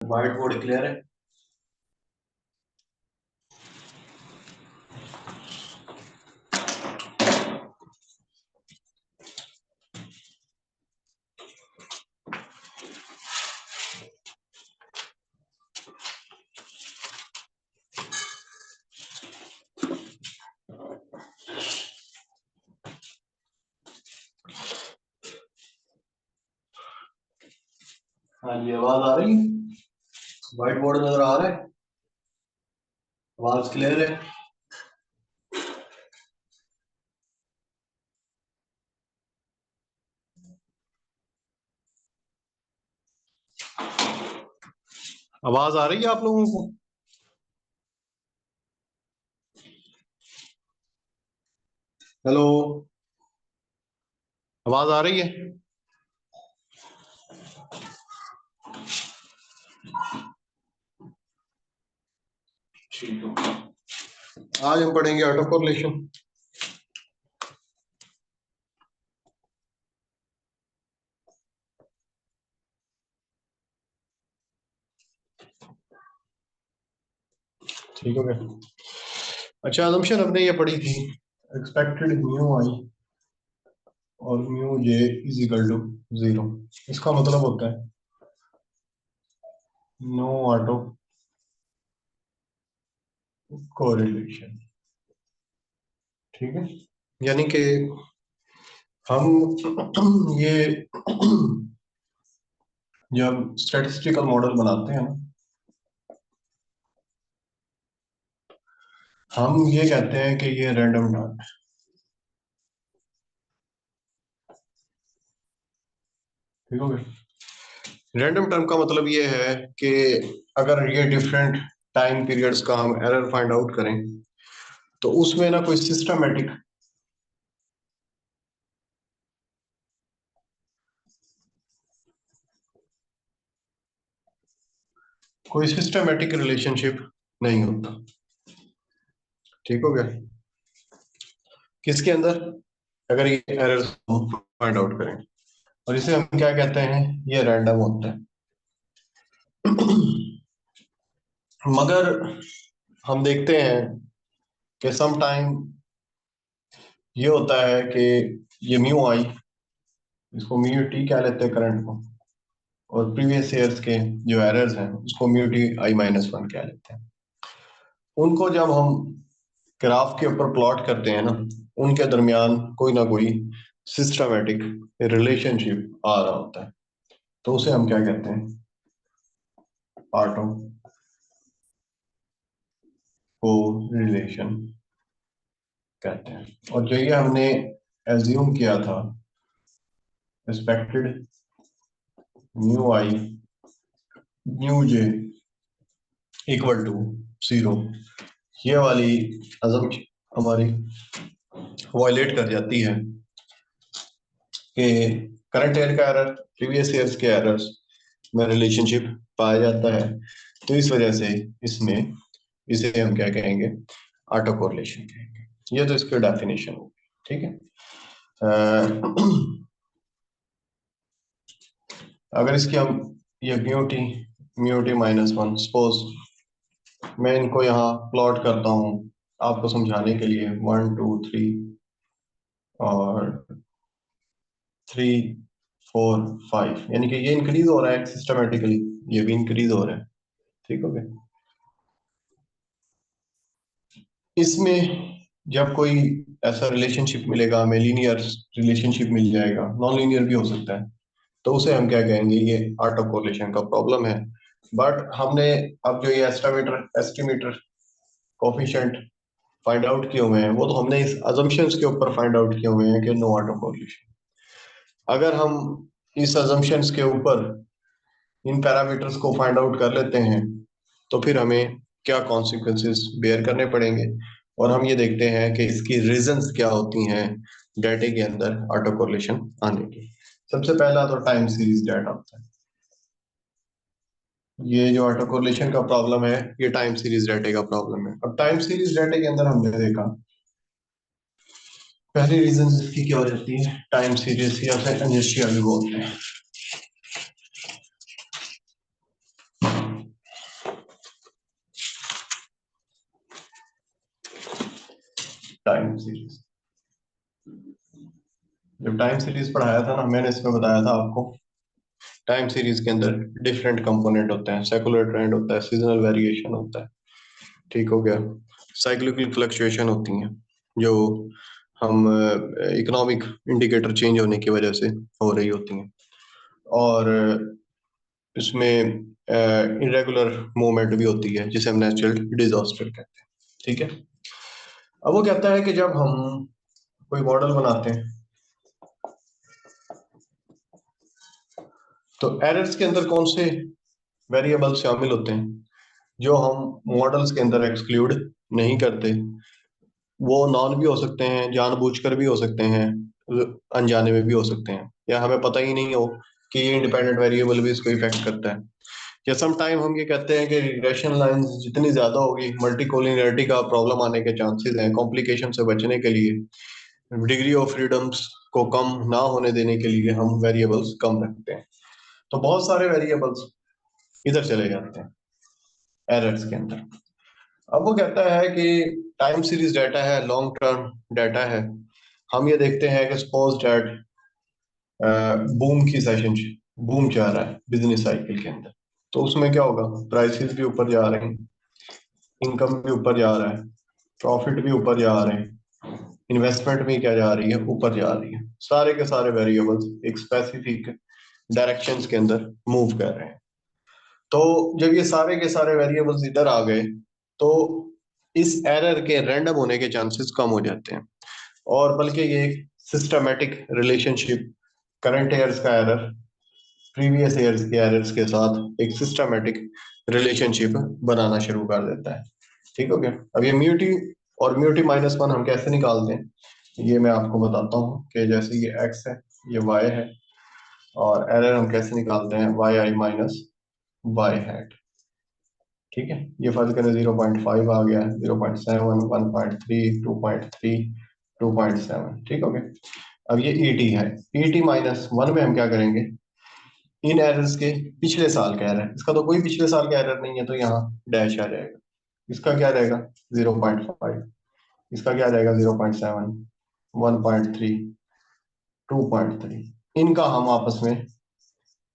White board clear है। हाँ जी, आवाज आ रही है। व्हाइट बोर्ड नजर आ रहा है। आवाज क्लियर है। आवाज आ रही है आप लोगों को। हेलो, आवाज आ रही है। ठीक है, आज हम पढ़ेंगे ऑटो कोरिलेशन। ठीक हो गया। अच्छा, assumption हमने ये पढ़ी थी, एक्सपेक्टेड म्यू आई और mu j is equal to 0। इसका मतलब होता है नो ऑटो कोरिलेशन। ठीक है, यानी कि हम ये जब स्टैटिस्टिकल मॉडल बनाते हैं ना, हम ये कहते हैं कि ये रैंडम डॉट। ठीक हो गया। रैंडम टर्म का मतलब ये है कि अगर ये डिफरेंट टाइम पीरियड्स का हम एरर फाइंड आउट करें तो उसमें ना कोई सिस्टमेटिक रिलेशनशिप नहीं होता। ठीक हो गया। किसके अंदर, अगर ये एरर फाइंड आउट करें, और इसे हम क्या कहते हैं, ये रैंडम होता है। मगर हम देखते हैं कि सम टाइम ये होता है कि ये म्यू आई, इसको म्यू टी कह लेते हैं करंट को, और प्रीवियस ईयर्स के जो एरर्स हैं उसको mu T I minus one कह लेते हैं। उनको जब हम ग्राफ के ऊपर प्लॉट करते हैं ना, उनके दरमियान कोई ना कोई सिस्टमेटिक रिलेशनशिप आ रहा होता है, तो उसे हम क्या कहते हैं, ऑटो कोरिलेशन कहते हैं। और जो ये हमने एज्यूम किया था, expected mu i mu j equal to 0, ये वाली assumption हमारी वायलेट कर जाती है कि करंट ईयर का एरर प्रीवियस ईयर्स के एरर्स में रिलेशनशिप पाया जाता है। तो इस वजह से इसमें इसे हम क्या कहेंगे, ऑटो कोरिलेशन कहेंगे। ये तो इसकी डेफिनेशन होगी। ठीक है। अगर इसकी हम ये म्यूटी माइनस वन, सपोज मैं इनको यहाँ प्लॉट करता हूँ आपको समझाने के लिए, 1 2 3 और 3 4 5, यानी कि ये इंक्रीज हो रहा है सिस्टमेटिकली, ये भी इंक्रीज हो रहा है। ठीक हो गया। इसमें जब कोई ऐसा रिलेशनशिप मिलेगा, हमें लीनियर रिलेशनशिप मिल जाएगा, नॉन लीनियर भी हो सकता है, तो उसे हम क्या कहेंगे, ये ऑटो कोरिलेशन का प्रॉब्लम है। बट हमने अब जो ये एस्टिमेटर कोफिशिएंट फाइंड आउट किए हुए हैं, वो तो हमने इस अजम्पशंस के ऊपर फाइंड आउट किए हुए हैं कि नो ऑटो कोरिलेशन। अगर हम इस अजम्पशंस के ऊपर इन पैरामीटर्स को फाइंड आउट कर लेते हैं तो फिर हमें क्या कॉन्सिक्वेंसेस बेयर करने पड़ेंगे, और हम ये देखते हैं कि इसकी रीजंस क्या होती हैं डाटा के अंदर ऑटो कोरिलेशन आने की। सबसे पहला तो टाइम सीरीज डाटा होता है। ये जो ऑटो कोरिलेशन का प्रॉब्लम है, ये टाइम सीरीज डाटा का प्रॉब्लम है। अब टाइम सीरीज डाटा के अंदर हमने देखा पहली रीजन इसकी क्या हो जाती है, टाइम सीरीज या फिर इनर्शिया भी बोलते हैं। टाइम सीरीज, जब टाइम सीरीज पढ़ाया था ना, मैंने इसमें बताया था आपको, टाइम सीरीज के अंदर डिफरेंट कंपोनेंट होते हैं, सेकुलर ट्रेंड होता है, सीजनल वेरिएशन होता है, ठीक हो गया, साइक्लिकल फ्लक्चुएशन होती हैं जो हम इकोनॉमिक इंडिकेटर चेंज होने की वजह से हो रही होती हैं, और इसमें इरेगुलर मूवमेंट भी होती है जिसे हम नेचुरल डिजास्टर कहते हैं, ठीक है। अब वो कहता है कि जब हम कोई मॉडल बनाते हैं तो एरर्स के अंदर कौन से वेरिएबल शामिल होते हैं जो हम मॉडल्स के अंदर एक्सक्लूड नहीं करते। वो नॉन भी हो सकते हैं, जानबूझकर भी हो सकते हैं, अनजाने में भी हो सकते हैं, या हमें पता ही नहीं हो कि ये इंडिपेंडेंट वेरिएबल भी इसको इफेक्ट करता है। या सम टाइम हम ये कहते हैं कि रिग्रेशन लाइंस जितनी ज्यादा होगी, मल्टीकोलिनियरिटी का प्रॉब्लम आने के चांसेस हैं, कॉम्प्लिकेशन से बचने के लिए डिग्री ऑफ फ्रीडम्स को कम ना होने देने के लिए हम वेरिएबल्स कम रखते हैं। तो बहुत सारे वेरिएबल्स इधर चले जाते हैं एरर्स के अंदर। अब वो कहता है कि टाइम सीरीज डाटा है, लॉन्ग टर्म डाटा है, हम ये देखते हैं कि सपोज दैट बूम की सेशन, बूम चल रहा है बिजनेस साइकिल के अंदर, तो उसमें क्या होगा, प्राइसेस भी ऊपर जा रहे हैं, इनकम भी ऊपर जा रहा है, प्रॉफिट भी ऊपर जा रहे हैं, इन्वेस्टमेंट भी क्या जा रही है, ऊपर जा रही है, सारे के सारे वेरिएबल्स एक स्पेसिफिक डायरेक्शंस के अंदर मूव कर रहे हैं। तो जब ये सारे के सारे वेरिएबल्स इधर आ गए तो इस एरर के रैंडम होने के चांसेस कम हो जाते हैं, और बल्कि ये सिस्टमेटिक रिलेशनशिप, करंट ईयर्स का एरर प्रीवियस ईयर्स के एरर्स के साथ एक सिस्टमेटिक रिलेशनशिप बनाना शुरू कर देता है, ठीक हो गया। अब ये म्यूटी और म्यूटी माइनस वन हम कैसे निकालते हैं ये मैं आपको बताता हूँ, कि जैसे ये एक्स है, ये वाई है, और एरर हम कैसे निकालते हैं, वाई आई माइनस वाई हैट, ठीक है। ये फर्ज करें 0.5 आ गया, 0.7, 1.3, 2.3, 2.7, ठीक हो गया। अब ये ईटी है, ईटी माइनस वन में हम क्या करेंगे, इन एरर्स के पिछले साल का एरर, इसका तो कोई पिछले साल का एरर नहीं है तो यहाँ डैश आ जाएगा, इसका क्या रहेगा 0.5, इसका क्या रहेगा 0.7, 1.3, 2.3, इनका हम आपस में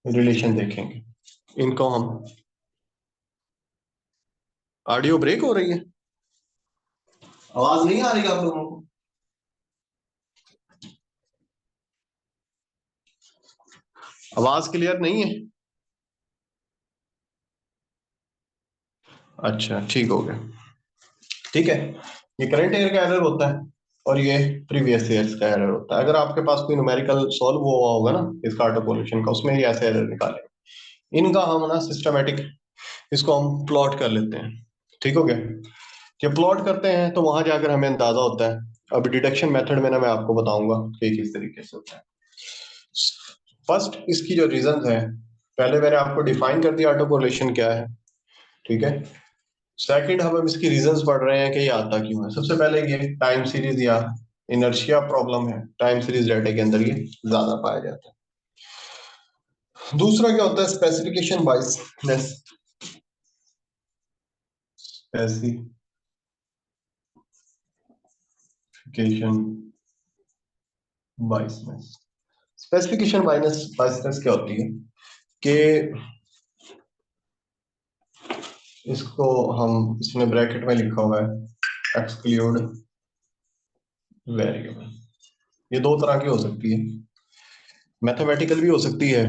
रिलेशन देखेंगे। इनको हम, ऑडियो ब्रेक हो रही है, आवाज नहीं आ रही आप लोगों को? आवाज क्लियर नहीं है? अच्छा ठीक हो गया, ठीक है। ये करंट ईयर का एरर होता है और ये प्रीवियस ईयर्स का एरर होता है। अगर आपके पास कोई न्यूमेरिकल सॉल्व हुआ होगा ना इसका ऑटोपोलेशन का, उसमें ये ऐसे एरर निकाले, इनका हम ना सिस्टमेटिक इसको हम प्लॉट कर लेते हैं, ठीक हो गया। जब प्लॉट करते हैं तो वहां जाकर हमें अंदाजा होता है। अब डिडक्शन मेथड में ना मैं आपको बताऊंगा कि किस तरीके से होता है। फर्स्ट इसकी जो रीजन है, पहले मैंने आपको डिफाइन कर दिया ऑटो कोरिलेशन क्या है, ठीक है। सेकंड हम अब इसकी रीजंस पढ़ रहे हैं कि ये आता क्यों है। सबसे पहले ये टाइम सीरीज या इनर्शिया प्रॉब्लम है, टाइम सीरीज डाटा के अंदर ये ज्यादा पाया जाता है। दूसरा क्या होता है, specification biasness, specification biasness. Specification biasness क्या होती है कि इसको हम, इसने ब्रैकेट में लिखा हुआ है एक्सक्लूड वेरिएबल। ये दो तरह की हो सकती है, मैथमेटिकल भी हो सकती है,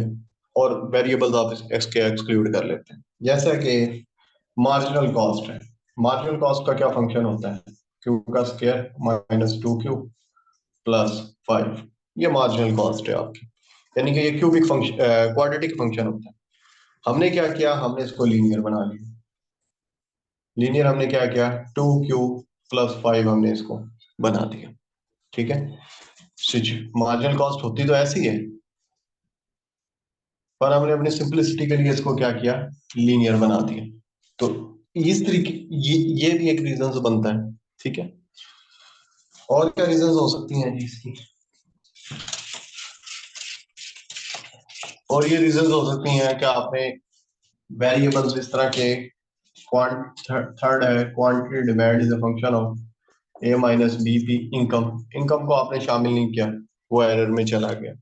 और वेरिएबल्स आप इसके एक्सक्लूड कर लेते हैं। जैसा कि मार्जिनल कॉस्ट है, मार्जिनल कॉस्ट का क्या फंक्शन होता है, क्यू का स्क्वायर माइनस 2q प्लस 5, ये मार्जिनल कॉस्ट है आपकी, यानी कि ये क्यूबिक फंक्शन, क्वाड्रेटिक फंक्शन होता है। हमने क्या किया, हमने इसको लीनियर बना लिया। लीनियर हमने क्या किया, 2q प्लस 5 हमने इसको बना दिया, ठीक है। स्विच मार्जिनल कॉस्ट होती तो ऐसी है, पर हमने अपनी सिंपलिसिटी के लिए इसको क्या किया, लीनियर बना दिया। तो इस तरीके ये भी एक रीजन बनता है, ठीक है। और क्या रीजन हो सकती हैं जी इसकी, और ये रीजन हो सकती हैं कि आपने वेरिएबल्स इस तरह के, क्वांट थर्ड है quantity demand is a function of a minus b p income, income को आपने शामिल नहीं किया, वो एरर में चला गया।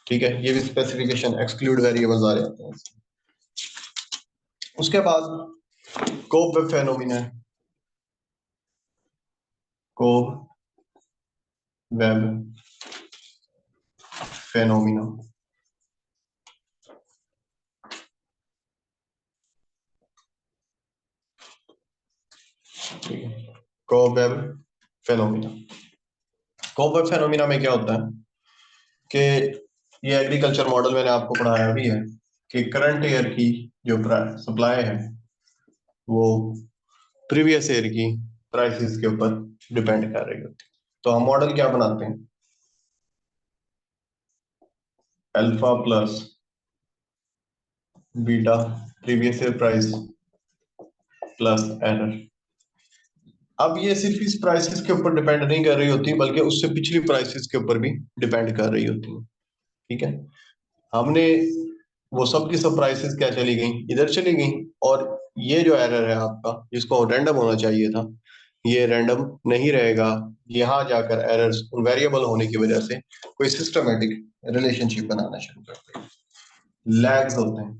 ठीक है, ये भी स्पेसिफिकेशन एक्सक्लूड वेरिएबल्स आ जाते हैं। उसके बाद कोब वेब फेनोमिना, कोब वेब फेनोमिना। ठीक है, कोब वेब फेनोमिना। कोब वेब फेनोमिना में क्या होता है कि ये एग्रीकल्चर मॉडल मैंने आपको पढ़ाया भी है कि करंट ईयर की जो सप्लाई है वो प्रीवियस ईयर की प्राइसेस के ऊपर डिपेंड कर रही होती है। तो हम मॉडल क्या बनाते हैं, alpha plus beta previous year price plus error. अब ये सिर्फ इस प्राइसेस के ऊपर डिपेंड नहीं कर रही होती, बल्कि उससे पिछली प्राइसेस के ऊपर भी डिपेंड कर रही होती है। ठीक है, हमने वो सब की सब प्राइसेस क्या चली गई, इधर चली गई, और ये जो एरर है आपका जिसको रैंडम होना चाहिए था, ये रैंडम नहीं रहेगा। यहाँ जाकर एरर्स वेरिएबल होने की वजह से कोई सिस्टमेटिक रिलेशनशिप बनाना शुरू करते हैं। लैग्स होते हैं,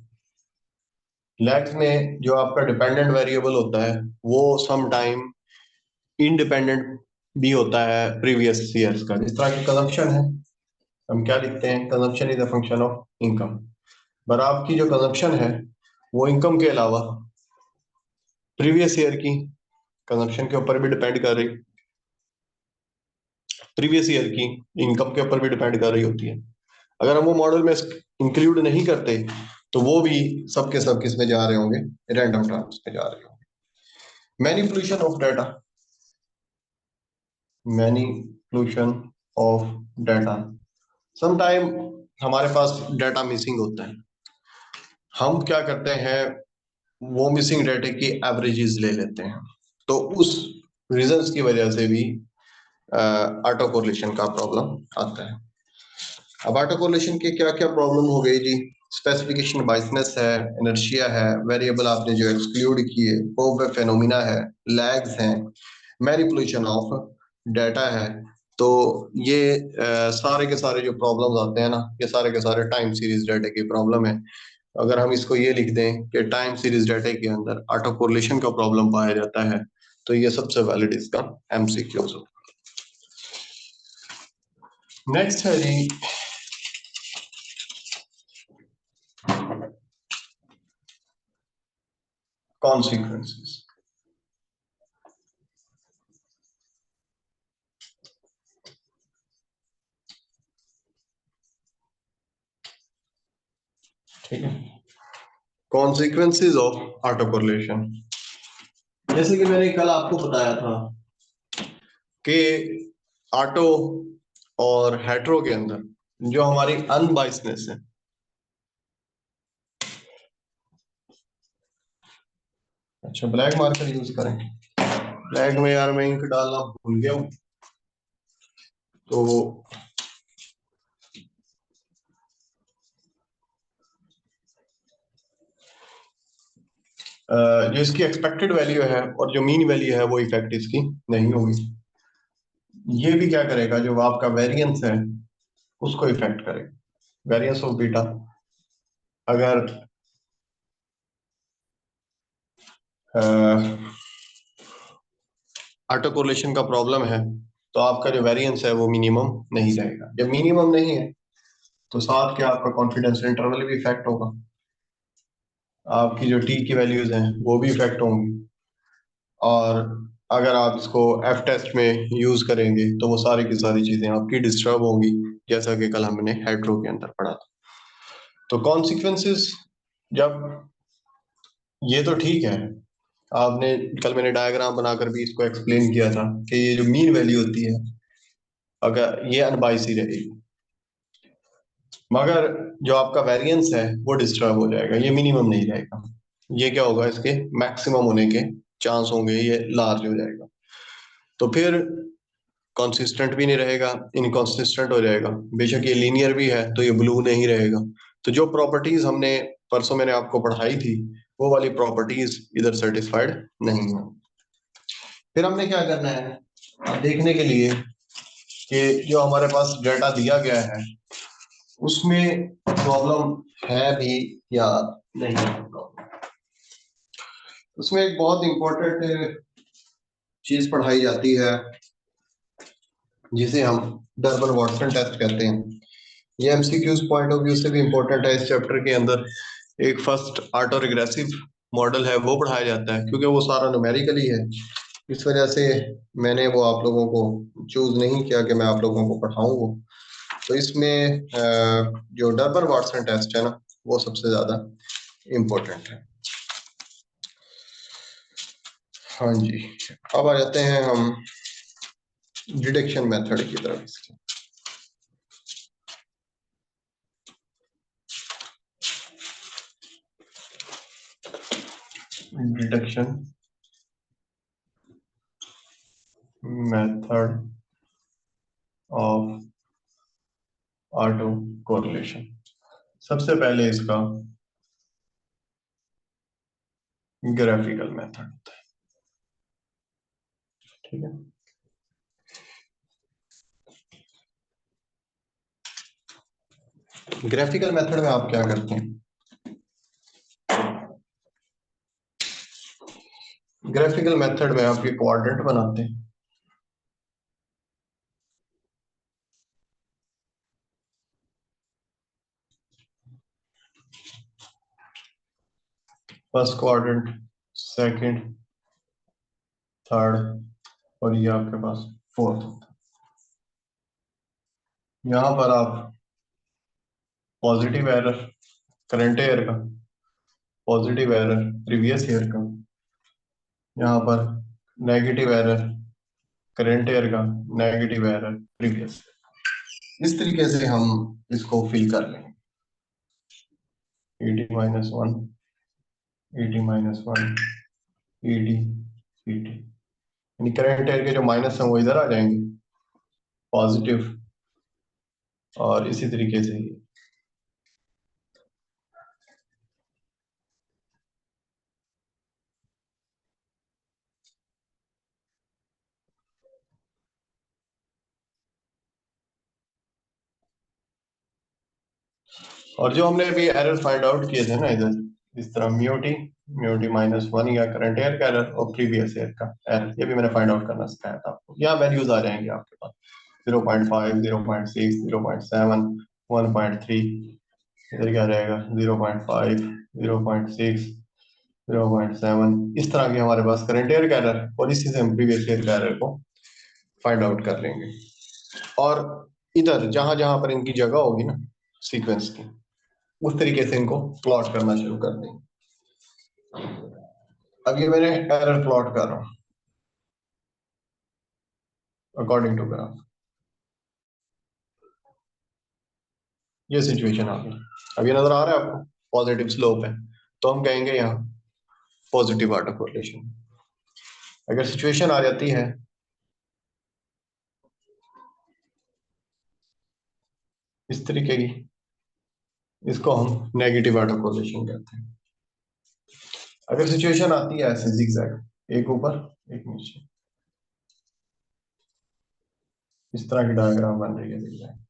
लैग्स में जो आपका डिपेंडेंट वेरिएबल होता है वो सम टाइम इंडिपेंडेंट भी होता है प्रीवियस ईयर्स का। जिस तरह की कंजम्पशन है, हम क्या लिखते हैं, consumption is a function of income. पर आपकी जो कंजम्पशन है वो इनकम के अलावा प्रीवियस ईयर की कंजम्पशन के ऊपर भी डिपेंड कर रही, प्रीवियस ईयर की इनकम के ऊपर भी डिपेंड कर रही होती है। अगर हम वो मॉडल में इंक्लूड नहीं करते तो वो भी सबके सब किस में जा रहे होंगे, रैंडम टर्म्स में जा रहे होंगे। Manipulation of data, manipulation of data, sometime हमारे पास डाटा मिसिंग होता है, हम क्या करते हैं वो मिसिंग डाटा की एवरेजेस ले लेते हैं, तो उस रीजंस की वजह से भी ऑटो कोरिलेशन का प्रॉब्लम आता है। अब ऑटो कोरिलेशन के क्या क्या प्रॉब्लम हो गई जी, स्पेसिफिकेशन बाइसनेस है, इनर्शिया है, वेरिएबल आपने जो एक्सक्लूड किए, कोब वेब फेनोमिना है, लैग्स हैं, मैनिपुलेशन ऑफ डाटा है। तो ये सारे के सारे जो प्रॉब्लम्स आते हैं ना, ये सारे के सारे टाइम सीरीज डाटा की प्रॉब्लम है। अगर हम इसको ये लिख दें कि टाइम सीरीज डाटा के अंदर ऑटो कोरिलेशन का प्रॉब्लम पाया जाता है, तो ये सबसे वैलिड इसका एमसीक्यूज हो। नेक्स्ट है जी कॉन्सिक्वेंसेस। ठीक है, कॉन्सिक्वेंसेस ऑफ ऑटो कोरिलेशन। जैसे कि मैंने कल आपको बताया था कि ऑटो और हेट्रो के अंदर जो हमारी अनबाइसनेस है, अच्छा ब्लैक मार्कर यूज करें, ब्लैक में यार मैं इंक डालना भूल गया हूँ, तो जो इसकी एक्सपेक्टेड वैल्यू है और जो मीन वैल्यू है वो इफेक्ट इसकी नहीं होगी। ये भी क्या करेगा, जो आपका वेरिएंस है उसको इफेक्ट करेगा, वेरिएंस ऑफ बीटा। अगर ऑटो कोरिलेशन का प्रॉब्लम है तो आपका जो वेरिएंस है वो मिनिमम नहीं रहेगा। जब मिनिमम नहीं है तो साथ के आपका कॉन्फिडेंस इंटरवल भी इफेक्ट होगा, आपकी जो टी की वैल्यूज हैं वो भी इफेक्ट होंगी, और अगर आप इसको एफ टेस्ट में यूज करेंगे तो वो सारी की सारी चीजें आपकी डिस्टर्ब होंगी, जैसा कि कल हमने हेट्रो के अंदर पढ़ा था। तो कॉन्सिक्वेंसेस, जब ये तो ठीक है, आपने कल मैंने डायग्राम बनाकर भी इसको एक्सप्लेन किया था कि ये जो मीन वैल्यू होती है अगर ये अनबाइस ही रहेगी, मगर जो आपका वेरिएंस है वो डिस्टर्ब हो जाएगा, ये मिनिमम नहीं रहेगा, ये क्या होगा, इसके मैक्सिमम होने के चांस होंगे, ये लार्ज हो जाएगा। तो फिर कंसिस्टेंट भी नहीं रहेगा, इनकंसिस्टेंट हो जाएगा। बेशक ये लीनियर भी है तो ये ब्लू नहीं रहेगा। तो जो प्रॉपर्टीज हमने परसों मैंने आपको पढ़ाई थी वो वाली प्रॉपर्टीज इधर सेटिस्फाइड नहीं है। फिर हमने क्या करना है, देखने के लिए कि जो हमारे पास डाटा दिया गया है उसमें प्रॉब्लम है भी या नहीं है प्रॉब्लम। उसमें एक बहुत इंपॉर्टेंट चीज पढ़ाई जाती है जिसे हम डर्बन वाटसन टेस्ट कहते हैं। ये एमसीक्यूज पॉइंट ऑफ व्यू से भी इम्पोर्टेंट है। इस चैप्टर के अंदर एक फर्स्ट ऑटो रिग्रेसिव मॉडल है वो पढ़ाया जाता है क्योंकि वो सारा न्यूमेरिकली है। इस वजह से मैंने वो आप लोगों को चूज नहीं किया कि मैं आप लोगों को पढ़ाऊँ वो। तो इसमें जो डर्बन वाटसन टेस्ट है ना वो सबसे ज्यादा इम्पोर्टेंट है। हाँ जी, अब आ जाते हैं हम डिडक्शन मेथड की तरफ इसके। Deduction method of auto correlation. सबसे पहले इसका ग्राफिकल मेथड होता है, ठीक है। ग्राफिकल मेथड में आप क्या करते हैं? ग्राफिकल मेथड में आप ये क्वाड्रेंट बनाते हैं। फर्स्ट क्वाड्रेंट, सेकंड, थर्ड और ये आपके पास फोर्थ होता है। यहाँ पर आप पॉजिटिव एरर करंट ईयर का, पॉजिटिव एरर प्रीवियस ईयर का, यहाँ पर नेगेटिव एरर करंट ईयर का, नेगेटिव एरर प्रीवियस। इस तरीके से हम इसको फिल कर लेंगे। ED minus one, ED minus one, ED, ED, यानी करंट ईयर के जो माइनस हैं वो इधर आ जाएंगे, पॉजिटिव, और इसी तरीके से और जो हमने अभी एरर फाइंड आउट किए थे ना इधर इस तरह म्यूटी, म्यूटी माइनस वन या करंट ईयर का एरर और प्रीवियस ईयर का एरर, ये भी मैंने फाइंड आउट करना सिखाया था आपको। यहाँ वैल्यूज आ जाएंगे आपके पास 0.5, 0.6, 0.7, 1.3, इधर क्या रहेगा 0.5, 0.6, 0.7, इस तरह के हमारे पास करंट ईयर का एरर और इसी से हम प्रीवियस ईयर का एरर को फाइंड आउट कर लेंगे। और इधर जहां जहां पर इनकी जगह होगी ना सीक्वेंस की, उस तरीके से इनको प्लॉट करना शुरू कर देंगे। अब ये मैंने एरर प्लॉट कर रहा हूं अकॉर्डिंग टू ग्राफ। ये सिचुएशन आ गई। अब ये नजर आ रहा है आपको, पॉजिटिव स्लोप है, तो हम कहेंगे यहाँ पॉजिटिव ऑटो कोरिलेशन। अगर सिचुएशन आ जाती है इस तरीके की, इसको हम नेगेटिव ऑटो कोरिलेशन कहते हैं। अगर सिचुएशन आती है ऐसे जिगजैग, एक ऊपर एक नीचे, इस तरह की डायग्राम बन रही है जिगजैग,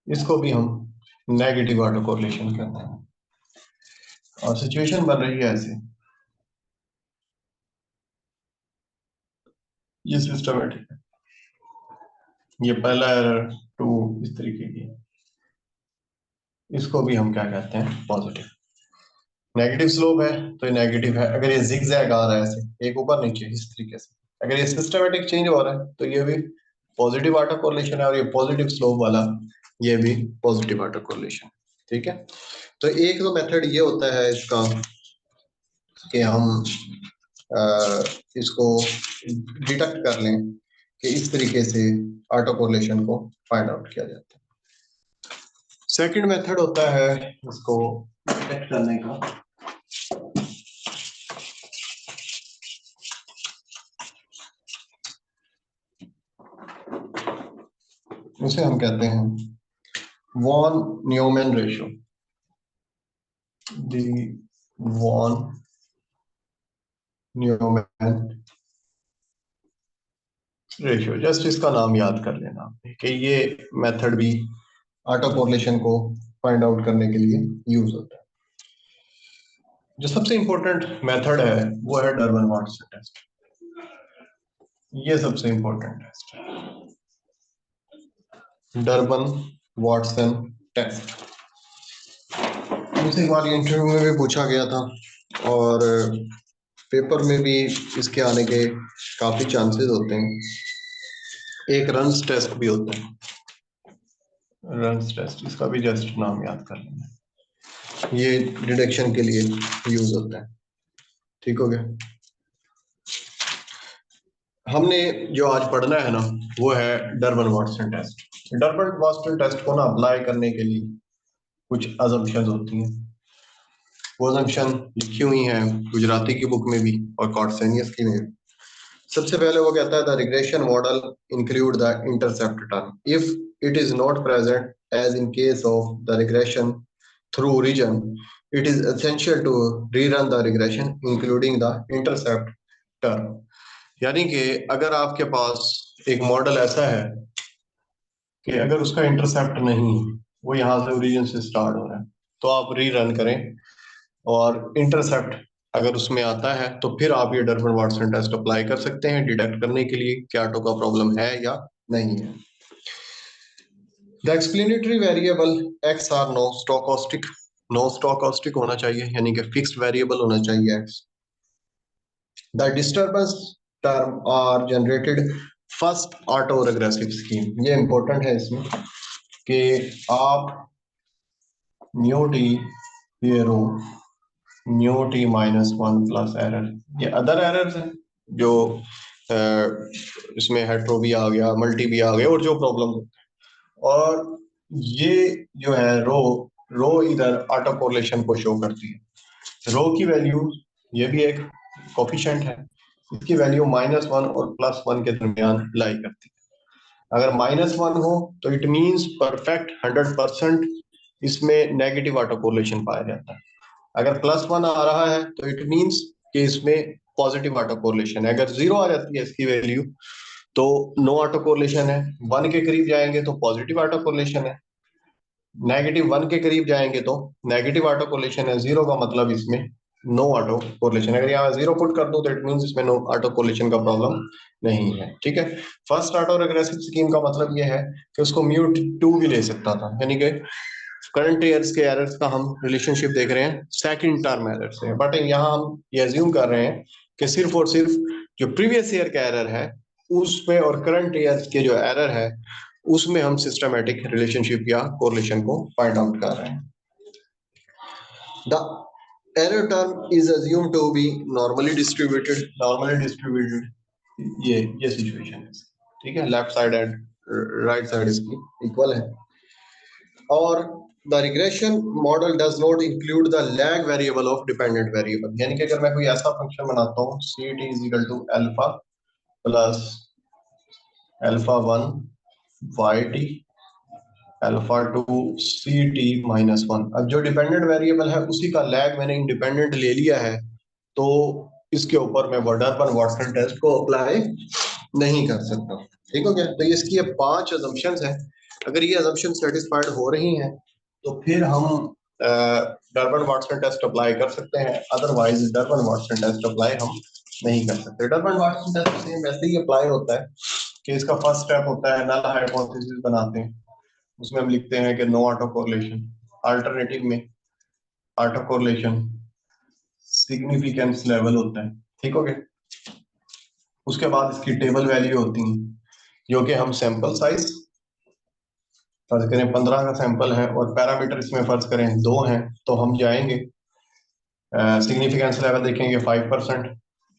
इसको भी हम नेगेटिव ऑटो कोरिलेशन कहते हैं। और सिचुएशन बन रही है ऐसे, ये सिस्टमेटिक है, ये पहला एरर टू, इस तरीके की, इसको भी हम क्या कहते हैं पॉजिटिव। नेगेटिव स्लोप है तो ये नेगेटिव है। अगर ये जिगजैग आ रहा है ऐसे एक ऊपर नीचे इस तरीके से, अगर ये सिस्टमेटिक चेंज हो रहा है तो ये भी पॉजिटिव ऑटो कोरिलेशन है। और ये पॉजिटिव स्लोप वाला ये भी पॉजिटिव ऑटो कोरिलेशन, ठीक है। तो एक तो मेथड ये होता है इसका कि हम इसको डिटेक्ट कर लें कि इस तरीके से ऑटो कोरिलेशन को फाइंड आउट किया जाता है। सेकंड मेथड होता है इसको डिटेक्ट करने का, उसे हम कहते हैं वॉन न्यूमैन रेशियो। दी वॉन न्यूमैन रेशियो, जस्ट इसका नाम याद कर लेना आपने कि ये मेथड भी ऑटो कोरिलेशन को फाइंड आउट करने के लिए यूज होता है। जो सबसे इंपॉर्टेंट मेथड है वो है डर्बन वाटसन टेस्ट। ये सबसे इंपॉर्टेंट टेस्ट है, डर्बन वाटसन टेस्ट। मुझसे एक बार इंटरव्यू में भी पूछा गया था और पेपर में भी इसके आने के काफी चांसेस होते हैं। एक रन्स टेस्ट भी होता है, रन्स टेस्ट, इसका भी जस्ट नाम याद कर लेना। ये डिटेक्शन के लिए यूज होता है। ठीक हो गया। हमने जो आज पढ़ना है ना वो है Durbin Watson test. Durbin Watson test को ना अप्लाई करने के लिए कुछ अजम्पशंस होती हैं। वो अजम्पशन लिखी हुई हैं गुजराती की बुक में भी और कॉर्सेनियस की में भी। सबसे पहले वो कहता है the regression model include the intercept term if it is not present as in case of the regression through origin it is essential to rerun the regression including the intercept term. यानी कि अगर आपके पास एक model ऐसा है कि अगर उसका इंटरसेप्ट नहीं है, वो यहाँ से ओरिजिन से स्टार्ट हो रहा है, तो आप रीरन करें और इंटरसेप्ट अगर उसमें आता है तो फिर आप ये डर्बन वाटसन टेस्ट अप्लाई कर सकते हैं डिटेक्ट करने के लिए क्या ऑटो का प्रॉब्लम है या नहीं है। The explanatory variable X are no stochastic, no stochastic होना चाहिए यानी कि फिक्स्ड वेरिएबल होना चाहिए X. The disturbance term are generated first auto regressive scheme. ये इंपॉर्टेंट है इसमें कि आप म्यू टी ये rho mu T minus one plus error, ये अदर एरर्स हैं जो इसमें हेट्रो भी आ गया, मल्टी भी आ गया और जो प्रॉब्लम, और ये जो है रो रो इधर ऑटो कोरिलेशन को शो करती है। रो की वैल्यू, ये भी एक कोफिशिएंट है, इसकी वैल्यू -1 और +1 के दरमियान लाई करती है। अगर -1 हो तो इट मींस परफेक्ट 100% इसमें नेगेटिव ऑटो कोरिलेशन पाया जाता है। अगर +1 आ रहा है तो इट मींस कि इसमें पॉजिटिव ऑटो कोरिलेशन है। अगर 0 आ जाती है इसकी वैल्यू तो नो ऑटो कोरिलेशन है। 1 के करीब जाएंगे तो पॉजिटिव ऑटो कोरिलेशन है, -1 के करीब जाएंगे तो नेगेटिव ऑटो कोरिलेशन है। 0 का मतलब इसमें नो ऑटो कोरिलेशन। अगर यहाँ 0 पुट कर दूं तो इट मींस इसमें नो ऑटो कोरिलेशन का प्रॉब्लम नहीं है। ठीक है। फर्स्ट ऑटो रिग्रेसिव स्कीम का मतलब ये है कि उसको म्यूट 2 भी ले सकता था, यानी कि करंट ईयर्स के एरर्स का हम रिलेशनशिप देख रहे हैं सेकंड टर्म एरर से, बट यहाँ हम ये अज्यूम कर रहे हैं कि सिर्फ और सिर्फ जो प्रीवियस ईयर का एरर है उसमें और करंट ईयर के जो एरर है उसमें हम सिस्टमैटिक रिलेशनशिप या कोरिलेशन को फाइंड आउट कर रहे हैं। The error term is assumed to be normally distributed, normally distributed ये सिचुएशन है। ठीक है, left side and right side इसकी इक्वल है। और the regression model does not include the lag variable of dependent variable, यानी कि अगर मैं कोई ऐसा फंक्शन बनाता हूँ c t is equal to alpha plus alpha 1 Y T alpha 2 C T -1, अब जो डिपेंडेंट वेरिएबल है उसी का लैग मैंने इंडिपेंडेंट ले लिया है तो इसके ऊपर मैं डर्बन वाटसन टेस्ट को अप्लाई नहीं कर सकता। ठीक हो गया। तो ये इसकी 5 अजम्पशंस हैं। अगर ये अजम्पशन सेटिस्फाइड हो रही हैं तो फिर हम डर्बन वाटसन टेस्ट अप्लाई कर सकते हैं, otherwise Durbin Watson test apply हम नहीं कर सकते। डर्बन वाटसन टेस्ट सेम वैसे ही अप्लाई होता है कि इसका फर्स्ट स्टेप होता है नल हाइपोथेसिस बनाते हैं, उसमें हम लिखते हैं कि नो ऑटो कोरिलेशन, अल्टरनेटिव में ऑटो कोरिलेशन सिग्निफिकेंस लेवल होता है। ठीक हो गया। उसके बाद इसकी टेबल वैल्यू होती है जो कि हम सैंपल साइज फर्ज करें 15 का सैंपल है और पैरामीटर इसमें फर्ज करें 2 हैं तो हम जाएंगे सिग्निफिकेंस लेवल देखेंगे 5%,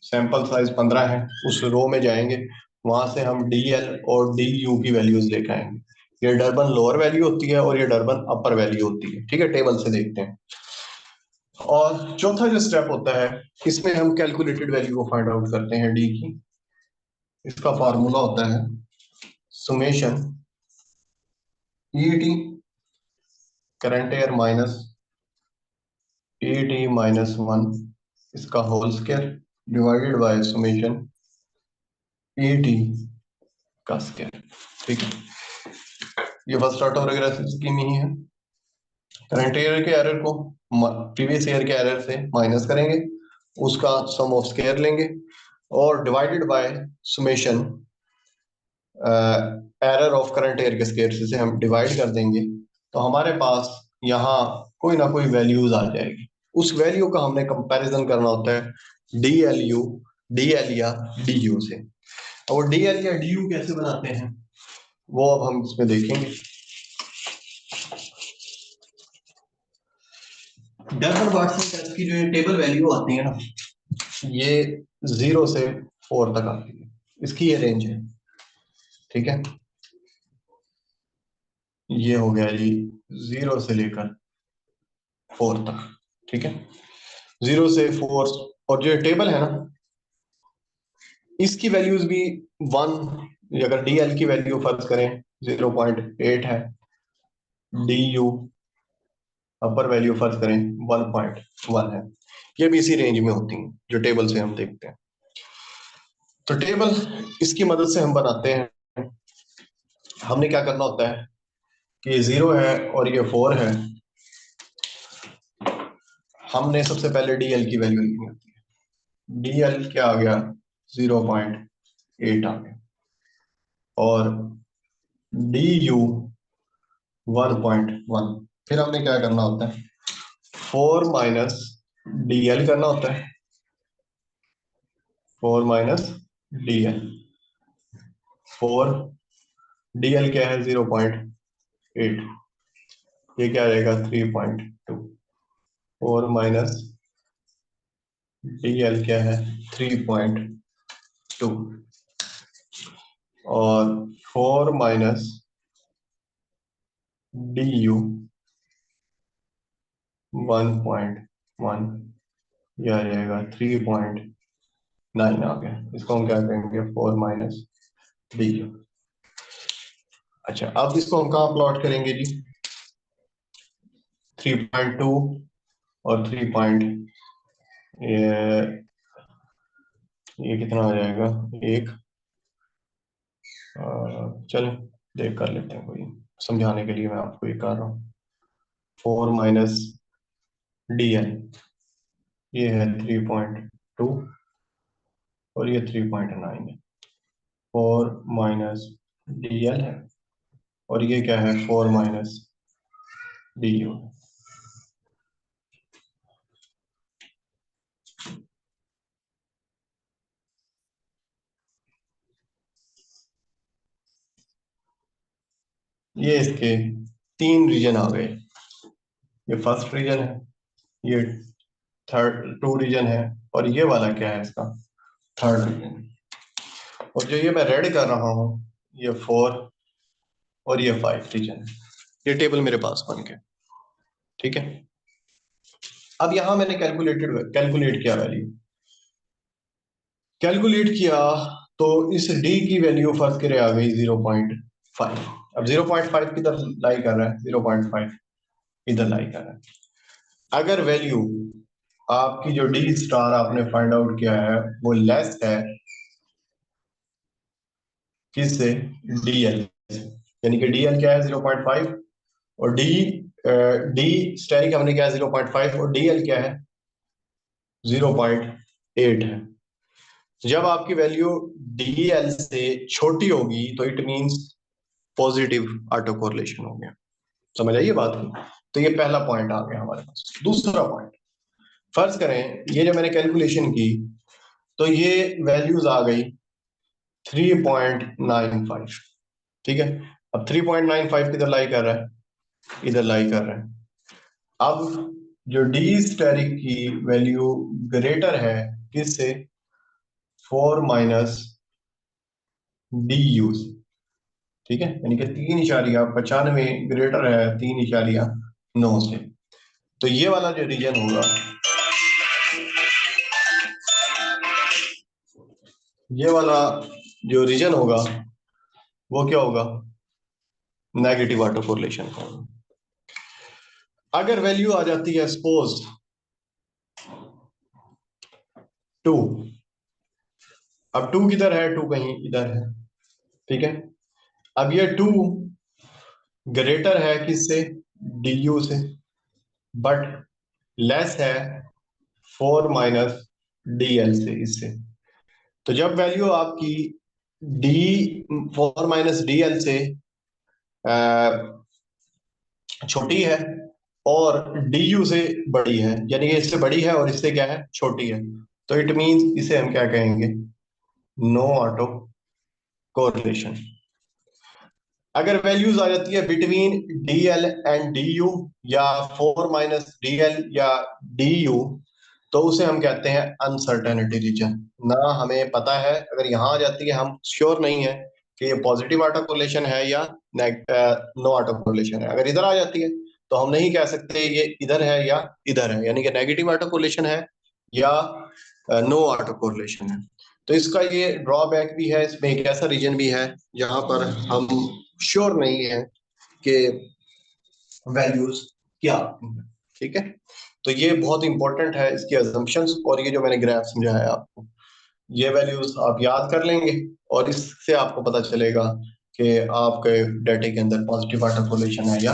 सैंपल साइज 15 है, उस रो में जाएंगे, वहां से हम DL और DU की वैल्यूज लेकर आएंगे। ये डर्बन लोअर वैल्यू होती है और ये डर्बन अपर वैल्यू होती है। ठीक है, टेबल से देखते हैं। और चौथा जो स्टेप होता है इसमें हम कैलकुलेटेड वैल्यू को फाइंड आउट करते हैं डी की। इसका फार्मूला होता है summation ET current year minus ET -1 इसका whole square divided by summation ET का स्क्वायर। ठीक है, ये फर्स्ट ऑर्डर वगैरह स्कीम ही है। करंट ईयर के एरर को प्रीवियस ईयर के एरर से माइनस करेंगे, उसका सम ऑफ स्क्वायर लेंगे और divided by summation error of current year के स्क्वायर से हम डिवाइड कर देंगे, तो हमारे पास यहाँ कोई ना कोई वैल्यूज आ जाएगी। उस वैल्यू का हमने कंपैरिजन करना होता है D L U, D L या डी यू से। और डी एल या डी यू कैसे बनाते हैं वो अब हम इसमें देखेंगे। डेल्टन वाटसन टेस्ट की जो ये टेबल वैल्यू आती है ना, ये 0 से 4 तक आती है, इसकी ये रेंज है। ठीक है, ये हो गया जी 0 से लेकर 4 तक। ठीक है, 0 से 4, और जो ये टेबल है ना, इसकी वैल्यूज भी 1, अगर डी एल की वैल्यू फर्ज करें 0.8 है, डी यू अपर वैल्यू फर्ज करें 1.1 है, ये भी इसी रेंज में होती हैं जो टेबल से हम देखते हैं। तो टेबल इसकी मदद से हम बनाते हैं। हमने क्या करना होता है कि 0 है और ये 4 है, हमने सबसे पहले डी एल की वैल्यू लिखनी होती है। डी एल क्या आ गया, 0.8 आ गया, और डी यू 1.1। फिर हमने क्या करना होता है, 4 माइनस डी एल करना होता है, 4 minus D L. 4 D L क्या है 0.8, ये क्या रहेगा 3.2। 4 माइनस डी एल क्या है 3.2, और 4 माइनस डी यू 1.1, यह आ जाएगा 3.9 आ गया। इसको हम क्या करेंगे 4 माइनस डी यू। अच्छा, अब इसको हम कहाँ प्लॉट करेंगे जी, 3.2 और 3 पॉइंट, ये कितना आ जाएगा एक, चलो देख कर लेते हैं, कोई समझाने के लिए मैं आपको ये कर रहा हूँ। 4 माइनस डी एल, ये है 3.2 और ये 3.9 है। 4 माइनस डी एल है, और ये क्या है 4 माइनस डी यू। ये इसके 3 रीजन आ गए, ये फर्स्ट रीजन है, ये थर्ड 2 रीजन है, और ये वाला क्या है इसका थर्ड रीजन। और जो ये मैं रेड कर रहा हूँ, ये 4 और ये 5 रीजन है। ये टेबल मेरे पास बन गया। ठीक है, अब यहां मैंने कैलकुलेट किया वैल्यू, कैलकुलेट किया तो इस डी की वैल्यू फर्स्ट करे आ गई 0.5। अब 0.5 किधर लाई कर रहा है, 0.5 इधर लाई कर रहा है। अगर वैल्यू आपकी जो डी स्टार आपने फाइंड आउट किया है वो लेस है किससे, डी एल, यानी कि डी एल क्या है 0.5, और डी स्टेरिक हमने क्या है 0.5, और डी एल क्या है 0.8 है। जब आपकी वैल्यू डी एल से छोटी होगी तो it means positive auto correlation हो गया। समझ आइए बात की। तो ये पहला पॉइंट आ गया हमारे पास। दूसरा पॉइंट, फर्ज करें ये जो मैंने कैलकुलेशन की, तो ये वैल्यूज आ गई 3.95। ठीक है, अब 3.95 किधर लाई कर रहा है, इधर लाई कर रहा है। अब जो डी स्टेरिक की वैल्यू ग्रेटर है किससे, 4 माइनस डी यू। ठीक है, यानी कि 3.95 ग्रेटर है 3.9 से। तो ये वाला जो रीजन होगा, ये वाला जो रीजन होगा वो क्या होगा, नेगेटिव ऑटो कोरिलेशन का होगा। अगर वैल्यू आ जाती है सपोज 2, अब 2 किधर है, 2 कहीं इधर है। ठीक है। अब ये 2 ग्रेटर है किससे, डी यू से, बट लेस है 4 माइनस डी एल से, इससे। तो जब वैल्यू आपकी डी 4 माइनस डी एल से छोटी है और डी यू से बड़ी है, यानी कि इससे बड़ी है और इससे क्या है, छोटी है, तो इट मींस इसे हम क्या कहेंगे, नो ऑटो कोरिलेशन। अगर वैल्यूज आ जाती है between D L and D you, या 4 माइनस डी एल या डी यू, तो उसे हम कहते हैं अनसर्टेनिटी रीजन। ना हमें पता है, अगर यहाँ आ जाती है हम श्योर नहीं है कि ये पॉजिटिव ऑटो कोरिलेशन है या नो ऑटो कोरिलेशन है। अगर इधर आ जाती है तो हम नहीं कह सकते ये इधर है या इधर है, यानी कि नेगेटिव ऑटो कोरिलेशन है या नो ऑटो कोरिलेशन है। तो इसका ये ड्रॉबैक भी है, इसमें एक ऐसा रीजन भी है जहां पर हम श्योर नहीं है कि वैल्यूज क्या आती हैं। ठीक है, तो ये बहुत इंपॉर्टेंट है इसकी अजम्पशंस, और ये जो मैंने ग्राफ समझाया आपको, ये वैल्यूज आप याद कर लेंगे और इससे आपको पता चलेगा कि आपके डाटे के अंदर पॉजिटिव ऑटो कोरिलेशन है या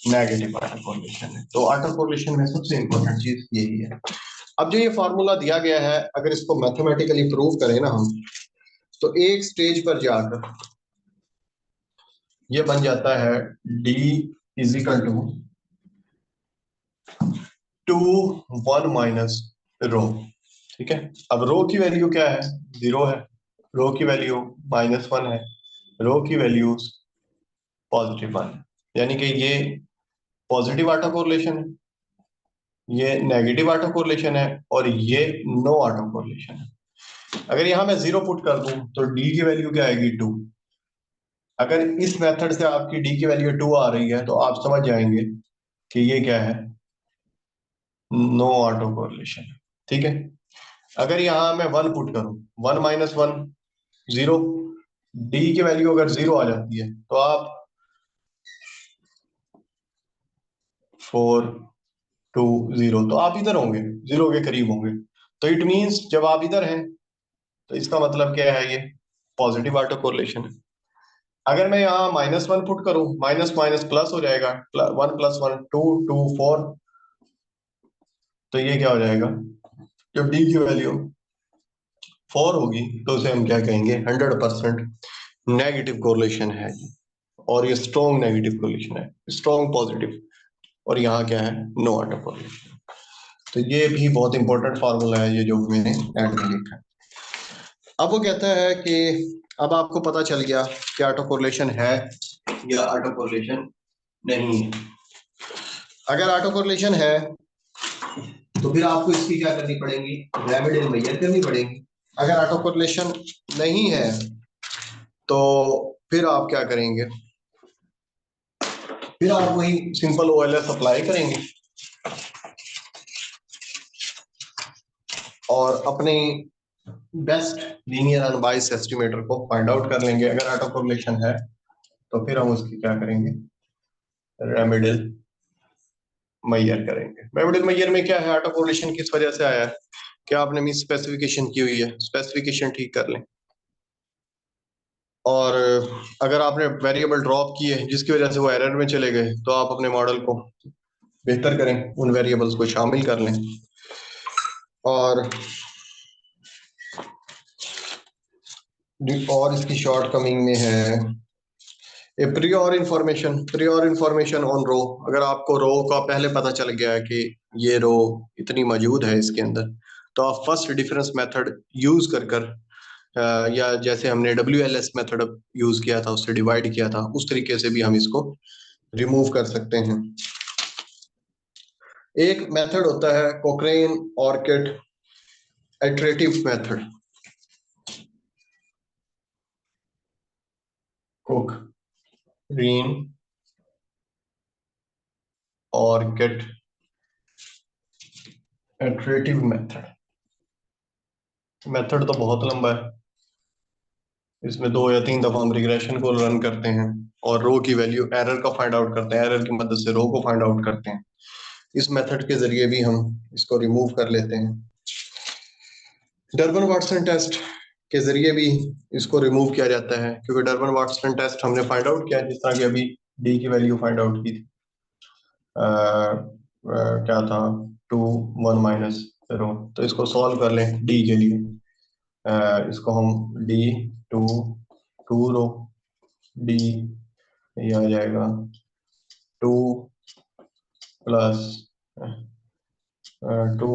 नेगेटिव ऑटो कोरिलेशन है। तो ऑटो कोरिलेशन में सबसे इंपॉर्टेंट चीज यही है। अब जो ये फॉर्मूला दिया गया है, अगर इसको मैथमेटिकली प्रूव करें ना हम, तो एक स्टेज पर जाकर ये बन जाता है d is equal to 1 minus rho. ठीक है, अब रो की वैल्यू क्या है, 0 है, रो की वैल्यू -1 है, रो की वैल्यू +1 है, यानी कि ये पॉजिटिव ऑटो कोरिलेशन है, ये नेगेटिव ऑटो कोरिलेशन है और ये नो ऑटो कोरिलेशन है। अगर यहां मैं 0 पुट कर दूं तो d की वैल्यू क्या आएगी, 2। अगर इस मेथड से आपकी d की वैल्यू 2 आ रही है तो आप समझ जाएंगे कि ये क्या है, नो ऑटो कोरिलेशन। ठीक है, अगर यहां मैं 1 पुट करूं, 1 माइनस 1 0, डी की वैल्यू अगर 0 आ जाती है तो आप 4 2 0, तो आप इधर होंगे, 0 के करीब होंगे। तो इट मींस जब आप इधर हैं तो इसका मतलब क्या है, ये पॉजिटिव ऑटो कोरिलेशन है। अगर मैं यहाँ -1 पुट करूं, माइनस माइनस प्लस हो जाएगा, 1 + 1 2 2 4, तो ये क्या हो जाएगा, जब डी की वैल्यू 4 होगी तो उसे हम क्या कहेंगे, 100% नेगेटिव कोरिलेशन है। और ये स्ट्रॉन्ग नेगेटिव कोरिलेशन है, स्ट्रॉन्ग पॉजिटिव, और यहाँ क्या है, नो ऑटो कोरिलेशन। तो ये भी बहुत इंपॉर्टेंट फार्मूला है, ये जो मैंने एंड में लिखा है। अब वो कहता है कि अब आपको पता चल गया कि ऑटो कोरिलेशन है या ऑटो कोरिलेशन नहीं है। अगर ऑटो कोरिलेशन है तो फिर आपको इसकी क्या करनी पड़ेगी, रेमेडियल मेजर करनी पड़ेगी। अगर ऑटो कोरिलेशन नहीं है तो फिर आप क्या करेंगे, फिर आप वही सिंपल ओएलएस अप्लाई करेंगे और अपने बेस्ट लीनियर अनबाइस्ड एस्टिमेटर को फाइंड आउट कर लेंगे। अगर ऑटो कोरिलेशन है तो फिर हम उसकी क्या करेंगे, रेमेडियल मैयर करेंगे। रेमेडियल मैयर में क्या है, ऑटो कोरिलेशन किस वजह से आया है, क्या आपने मिस स्पेसिफिकेशन की हुई है, स्पेसिफिकेशन ठीक कर लें। और अगर आपने वेरिएबल ड्रॉप किए जिसकी वजह से वो एरर में चले गए, तो आप अपने मॉडल को बेहतर करें, उन वेरिएबल्स को शामिल कर लें। और इसकी शॉर्ट कमिंग में है प्रियोर इंफॉर्मेशन ऑन रो। अगर आपको रो का पहले पता चल गया है कि ये रो इतनी मौजूद है इसके अंदर, तो आप फर्स्ट डिफरेंस मेथड यूज कर या जैसे हमने WLS मेथड यूज किया था, उससे डिवाइड किया था, उस तरीके से भी हम इसको रिमूव कर सकते हैं। एक मेथड होता है Cochrane orchid iterative method, Cochrane orchid iterative method तो बहुत लंबा है, इसमें 2 या 3 दफा हम रिग्रेशन को रन करते हैं और रो की वैल्यू एरर का फाइंड आउट करते हैं, एरर की मदद से रो को फाइंड आउट करते हैं। इस मेथड के जरिए भी हम इसको रिमूव कर लेते हैं। डर्बन वाटसन टेस्ट के जरिए भी इसको रिमूव किया जाता है, क्योंकि डर्बन वाटसन टेस्ट हमने फाइंड आउट किया, जिस तरह की अभी डी की वैल्यू फाइंड आउट की थी। क्या था, 2 1 - 0। तो इसको सॉल्व कर लें डी के लिए। इसको हम डी टू 2 रो डी, ये आ जाएगा 2 + 2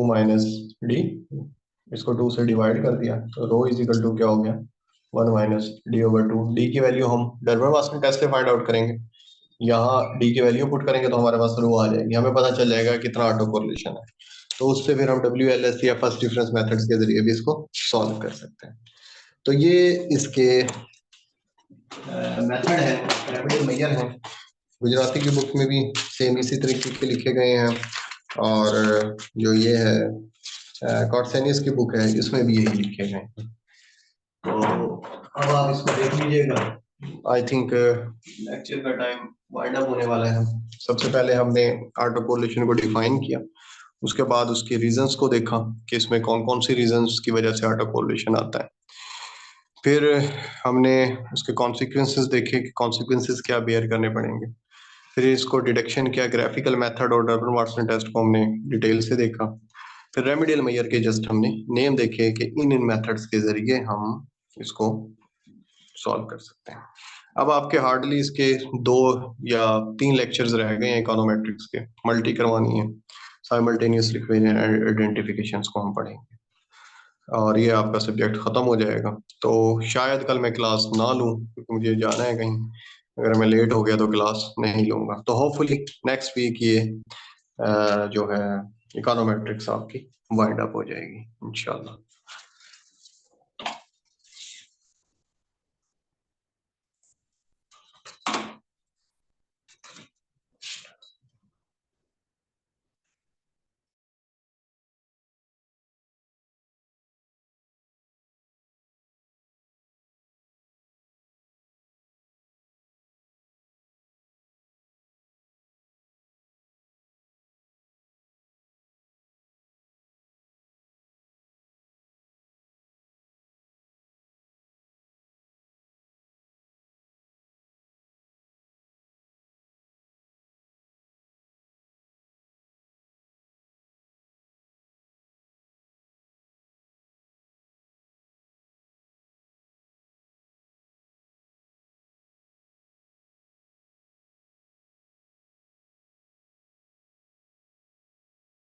- डी। इसको 2 से डिवाइड कर दिया तो रो इज इक्वल टू क्या हो गया, 1 - d/2। डी की वैल्यू हम डर्बन वाटसन टेस्ट से फाइंड आउट करेंगे। यहाँ डी की वैल्यू पुट करेंगे तो हमारे पास रो आ जाएगी, हमें पता चल जाएगा कितना ऑटो कोरिलेशन है। तो उससे फिर हम WLS या फर्स्ट डिफरेंस मेथड्स के जरिए भी इसको सॉल्व कर सकते हैं। तो ये इसके मेथड है, रेमेडियल मेजर है। गुजराती की बुक में भी सेम इसी तरीके के लिखे गए हैं, और जो ये है कॉर्सेनियस की बुक है, इसमें भी यही लिखे गए हैं। तो अब आप इसको देख लीजिएगा। आई थिंक लेक्चर का टाइम वाइंड अप होने वाला है। सबसे पहले हमने ऑटो कोरिलेशन को डिफाइन किया, उसके बाद उसके रीजंस को देखा कि इसमें कौन कौन सी रीजंस की वजह से ऑटो कोरिलेशन आता है। फिर हमने उसके कॉन्सिक्वेंसेस देखे कि कॉन्सिक्वेंसेस क्या बेयर करने पड़ेंगे। फिर इसको डिडक्शन किया, ग्राफिकल मेथड और डर्बन वाटसन टेस्ट को हमने डिटेल से देखा। फिर रेमेडियल मेजर के जस्ट हमने नेम देखे कि इन मेथड्स के जरिए हम इसको सॉल्व कर सकते हैं। अब आपके हार्डली इसके 2 या 3 लेक्चर्स रह गए हैं इकोनोमेट्रिक्स के, मल्टी करवानी है, साइमल्टेनियस इक्वेशन आइडेंटिफिकेशंस को हम पढ़ेंगे और ये आपका सब्जेक्ट खत्म हो जाएगा। तो शायद कल मैं क्लास ना लूं क्योंकि मुझे जाना है कहीं। अगर मैं लेट हो गया तो क्लास नहीं लूंगा। तो होपफुली नेक्स्ट वीक ये जो है इकोनोमेट्रिक्स आपकी वाइंड अप हो जाएगी इंशाल्लाह।